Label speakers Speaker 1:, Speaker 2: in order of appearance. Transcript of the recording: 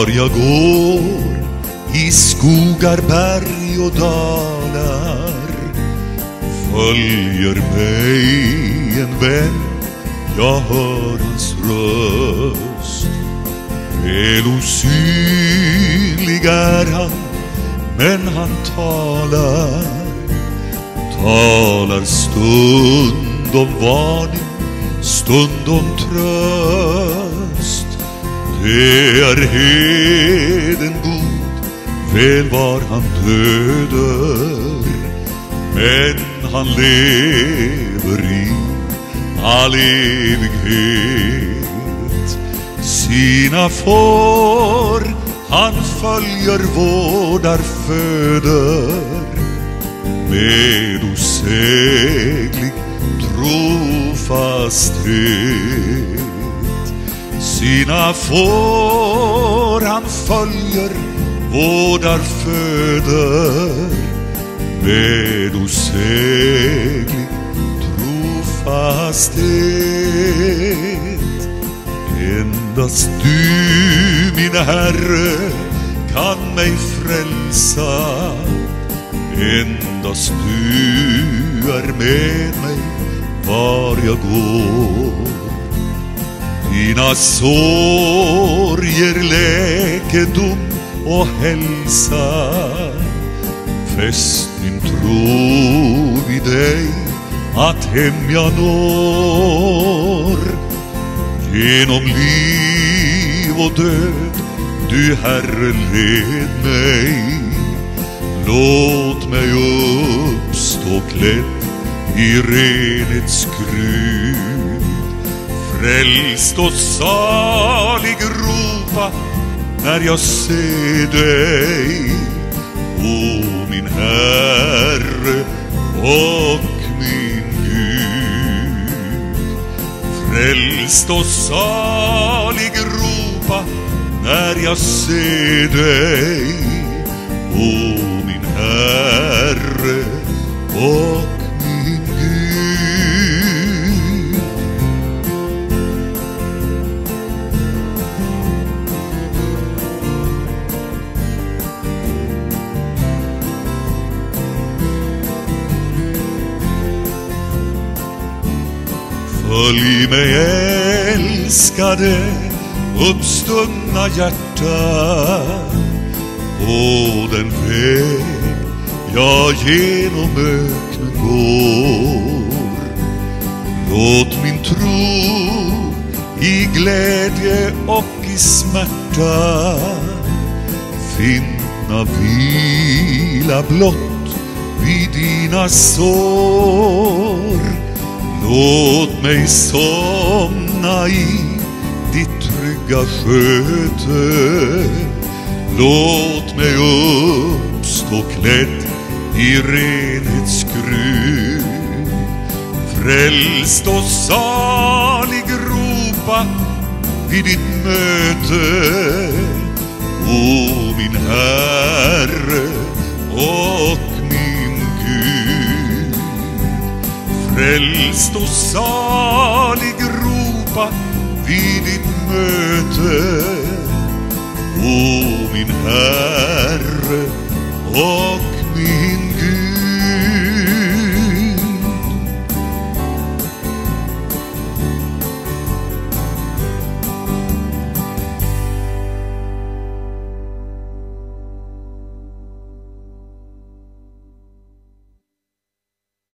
Speaker 1: Var jag går i skogar, berg och dalar följer mig en vän, jag hör hans röst. Väl osynlig är han, men han talar stund om varning, stund om tröst. Det är heden god, väl var han döder, men han lever i all evighet. Sina får han följer, vårdar, föder med osäglig trofasthet. Sina får han följer, vårdar, föder med osäglig trofasthet. Endast du, min Herre, kan mig frälsa. Endast du är med mig var jag går. Dina sår ger läkedom och hälsa. Fäst min tro vid dig, att hem jag når. Genom liv och död, du Herre led mig. Låt mig uppstå klädd i renhetsgrud. Frälst och salig ropa när jag ser dig, o min Herre och min Gud. Frälst och salig ropa när jag ser dig, o min Herre och min Gud. Följ mig älskade, uppstunna hjärta, på den väg jag genom öknen går. Låt min tro i glädje och i smärta finna vila blott vid dina sår. Låt mig somna i ditt trygga sköte. Låt mig uppstå klädd i renhetsgrud. Frälst och salig ropa vid ditt möte, o min Herre och min Gud. Frälst och salig ropa vid ditt möte, o min Herre och